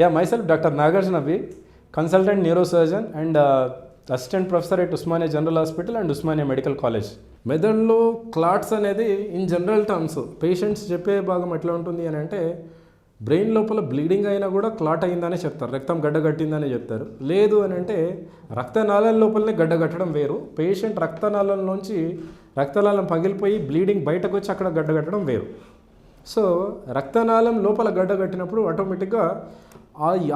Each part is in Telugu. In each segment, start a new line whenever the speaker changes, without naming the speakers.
Yeah, myself, Dr. Nagarjuna V, consultant neurosurgeon and assistant professor at Usmania General Hospital and Usmania Medical College. మెదడులో క్లాట్స్ అనేది ఇన్ జనరల్ టర్మ్స్ పేషెంట్స్ చెప్పే భాగం ఎట్లా ఉంటుంది అని అంటే బ్రెయిన్ లోపల బ్లీడింగ్ అయినా కూడా క్లాట్ అయిందనే చెప్తారు, రక్తం గడ్డగట్టిందని చెప్తారు. లేదు అని అంటే రక్తనాళాల లోపలనే గడ్డగట్టడం వేరు, పేషెంట్ రక్తనాళంలోంచి రక్తనాళం పగిలిపోయి బ్లీడింగ్ బయటకు వచ్చి అక్కడ గడ్డగట్టడం వేరు. సో రక్తనాళం లోపల గడ్డగట్టినప్పుడు ఆటోమేటిక్గా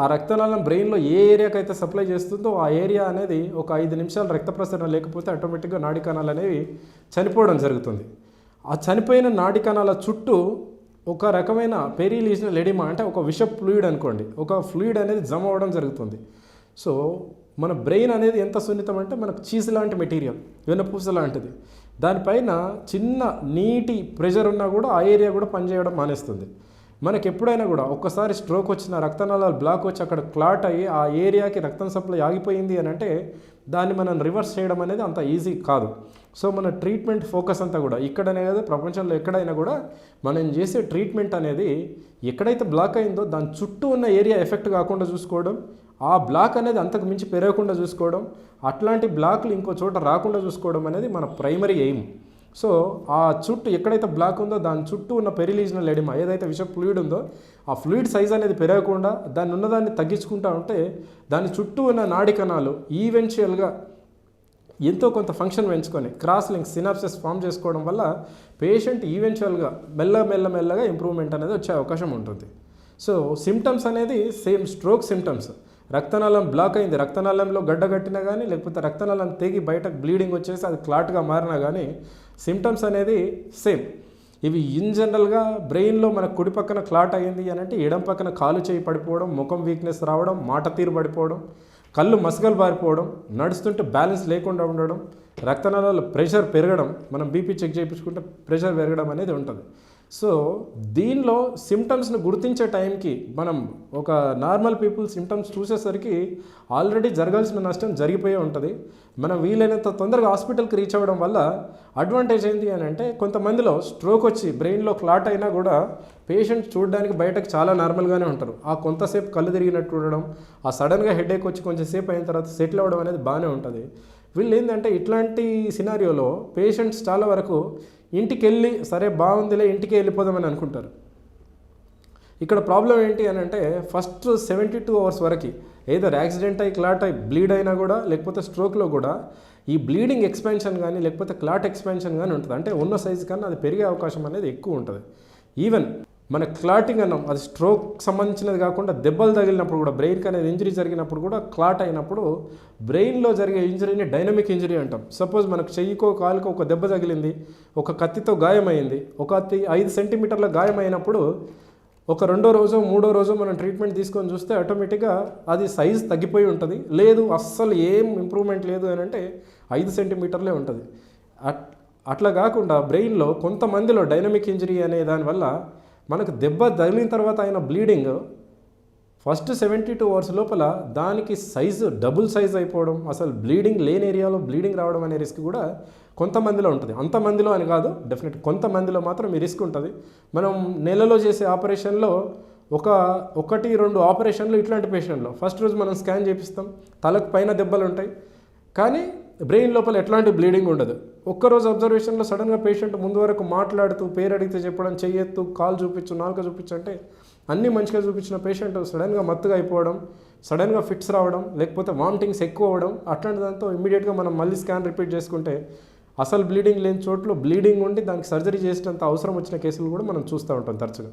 ఆ రక్తనాళం బ్రెయిన్లో ఏ ఏరియాకి అయితే సప్లై చేస్తుందో ఆ ఏరియా అనేది ఒక 5 నిమిషాలు రక్త ప్రసరణ లేకపోతే ఆటోమేటిక్గా నాడి కణాలు అనేవి చనిపోవడం జరుగుతుంది. ఆ చనిపోయిన నాడి కణాల చుట్టూ ఒక రకమైన పెరిలీజినల్ ఎడిమా అంటే ఒక విష ఫ్లూయిడ్ అనుకోండి, ఒక ఫ్లూయిడ్ అనేది జమ అవ్వడం జరుగుతుంది. సో మన బ్రెయిన్ అనేది ఎంత సున్నితం అంటే మనకు చీజ్ లాంటి మెటీరియల్, వెన్నపూస లాంటిది. దానిపైన చిన్న నీటి ప్రెషర్ ఉన్నా కూడా ఆ ఏరియా కూడా పనిచేయడం మానేస్తుంది. మనకి ఎప్పుడైనా కూడా ఒక్కసారి స్ట్రోక్ వచ్చిన రక్తనాళాలు బ్లాక్ వచ్చి అక్కడ క్లాట్ అయ్యి ఆ ఏరియాకి రక్తం సప్లై ఆగిపోయింది అని అంటే దాన్ని మనం రివర్స్ చేయడం అనేది అంత ఈజీ కాదు. సో మన ట్రీట్మెంట్ ఫోకస్ అంతా కూడా ఇక్కడనే కదా, ప్రపంచంలో ఎక్కడైనా కూడా మనం చేసే ట్రీట్మెంట్ అనేది ఎక్కడైతే బ్లాక్ అయిందో దాని చుట్టూ ఉన్న ఏరియా ఎఫెక్ట్ కాకుండా చూసుకోవడం, ఆ బ్లాక్ అనేది అంతకు మించి పెరగకుండా చూసుకోవడం, అట్లాంటి బ్లాక్లు ఇంకో చోట రాకుండా చూసుకోవడం అనేది మన ప్రైమరీ ఎయిమ్. సో ఆ చుట్టూ ఎక్కడైతే బ్లాక్ ఉందో దాని చుట్టూ ఉన్న పెరిలీజినల్ ఎడిమా ఏదైతే విష ఫ్లూయిడ్ ఉందో ఆ ఫ్లూయిడ్ సైజ్ అనేది పెరగకుండా దాన్ని ఉన్నదాన్ని తగ్గించుకుంటూ ఉంటే దాని చుట్టూ ఉన్న నాడి కణాలు ఈవెన్చువల్గా ఎంతో కొంత ఫంక్షన్ పెంచుకొని క్రాస్ లింక్ సినాప్సెస్ ఫామ్ చేసుకోవడం వల్ల పేషెంట్ ఈవెన్చువల్గా మెల్లగా ఇంప్రూవ్మెంట్ అనేది వచ్చే అవకాశం ఉంటుంది. సో సిమ్టమ్స్ అనేది సేమ్ స్ట్రోక్ సిమ్టమ్స్. రక్తనాళం బ్లాక్ అయింది, రక్తనాళంలో గడ్డగట్టినా కానీ లేకపోతే రక్తనాళం తెగి బయటకు బ్లీడింగ్ వచ్చేసి అది క్లాట్గా మారినా కానీ సిమ్టమ్స్ అనేది సేమ్. ఇవి ఇన్ జనరల్గా బ్రెయిన్లో మన కుడి పక్కన క్లాట్ అయ్యింది అని అంటే ఎడం పక్కన కాలు చేయి పడిపోవడం, ముఖం వీక్నెస్ రావడం, మాట తీరు పడిపోవడం, కళ్ళు మసకలు బారిపోవడం, నడుస్తుంటే బ్యాలెన్స్ లేకుండా ఉండడం, రక్తనాళాల ప్రెషర్ పెరగడం, మనం బీపీ చెక్ చేయించుకుంటే ప్రెషర్ పెరగడం అనేది ఉంటుంది. సో దీనిలో సిమ్టమ్స్ని గుర్తించే టైంకి మనం ఒక నార్మల్ పీపుల్ సిమ్టమ్స్ చూసేసరికి ఆల్రెడీ జరగాల్సిన నష్టం జరిగిపోయే ఉంటుంది. మనం వీలైనంత తొందరగా హాస్పిటల్కి రీచ్ అవ్వడం వల్ల అడ్వాంటేజ్ ఏంటి అని అంటే కొంతమందిలో స్ట్రోక్ వచ్చి బ్రెయిన్లో క్లాట్ అయినా కూడా పేషెంట్ చూడడానికి బయటకు చాలా నార్మల్గానే ఉంటారు. ఆ కొంతసేపు కళ్ళు తిరిగినట్టు ఉండడం, ఆ సడన్గా హెడేక్ వచ్చి కొంచెం సేపు అయిన తర్వాత సెటిల్ అవ్వడం అనేది బాగానే ఉంటుంది. వీళ్ళు ఏంటంటే ఇట్లాంటి సినారియోలో పేషెంట్స్ చాలా వరకు ఇంటికి వెళ్ళి సరే బాగుందిలే ఇంటికి వెళ్ళిపోదామని అనుకుంటారు. ఇక్కడ ప్రాబ్లం ఏంటి అని అంటే ఫస్ట్ 72 అవర్స్ వరకు ఏదర్ యాక్సిడెంట్ అయ్యి క్లాట్ అయ్యి బ్లీడ్ అయినా కూడా లేకపోతే స్ట్రోక్లో కూడా ఈ బ్లీడింగ్ ఎక్స్పాన్షన్ కానీ లేకపోతే క్లాట్ ఎక్స్పాన్షన్ కానీ ఉంటుంది. అంటే ఉన్న సైజు కన్నా అది పెరిగే అవకాశం అనేది ఎక్కువ ఉంటుంది. ఈవెన్ మన క్లాటింగ్ అన్నాం, అది స్ట్రోక్ సంబంధించినది కాకుండా దెబ్బలు తగిలినప్పుడు కూడా బ్రెయిన్కి అనేది ఇంజరీ జరిగినప్పుడు కూడా క్లాట్ అయినప్పుడు బ్రెయిన్లో జరిగే ఇంజరీని డైనమిక్ ఇంజరీ అంటాం. సపోజ్ మనకు చెయ్యికో కాలుకో ఒక దెబ్బ తగిలింది, ఒక కత్తితో గాయమైంది, ఒక 5 సెంటీమీటర్ల గాయం అయినప్పుడు ఒక 2వ రోజు 3వ రోజు మనం ట్రీట్మెంట్ తీసుకొని చూస్తే ఆటోమేటిక్గా అది సైజ్ తగ్గిపోయి ఉంటుంది. లేదు అస్సలు ఏం ఇంప్రూవ్మెంట్ లేదు అని అంటే 5 సెంటీమీటర్లే ఉంటుంది. అట్లా కాకుండా బ్రెయిన్లో కొంతమందిలో డైనమిక్ ఇంజరీ అనే దానివల్ల మనకు దెబ్బ తగిలిన తర్వాత అయిన బ్లీడింగ్ ఫస్ట్ 72 అవర్స్ లోపల దానికి సైజు డబుల్ సైజ్ అయిపోవడం, అసలు బ్లీడింగ్ లేని ఏరియాలో బ్లీడింగ్ రావడం అనే రిస్క్ కూడా కొంతమందిలో ఉంటుంది. అంతమందిలో అని కాదు, డెఫినెట్ కొంతమందిలో మాత్రం ఈ రిస్క్ ఉంటుంది. మనం నెలలో చేసే ఆపరేషన్లో 1-2 ఆపరేషన్లు ఇట్లాంటి పేషెంట్లో ఫస్ట్ రోజు మనం స్కాన్ చేపిస్తాం, తలకు పైన దెబ్బలు ఉంటాయి కానీ బ్రెయిన్ లోపల ఎట్లాంటి బ్లీడింగ్ ఉండదు. ఒక్కరోజు అబ్జర్వేషన్లో సడన్గా పేషెంట్ ముందు వరకు మాట్లాడుతూ పేరు అడిగితే చెప్పడం, చెయ్యెత్తు, కాలు చూపించు, నాలుక చూపించు అంటే అన్నీ మంచిగా చూపించిన పేషెంట్ సడన్గా మత్తుగా అయిపోవడం, సడన్గా ఫిట్స్ రావడం, లేకపోతే వామిటింగ్స్ ఎక్కువ అవ్వడం, అట్లాంటి దాంతో ఇమ్మీడియట్గా మనం మళ్ళీ స్కాన్ రిపీట్ చేసుకుంటే అసలు బ్లీడింగ్ లేని చోట్ల బ్లీడింగ్ ఉండి దానికి సర్జరీ చేసేంత అవసరం వచ్చిన కేసులు కూడా మనం చూస్తూ ఉంటాం తరచుగా.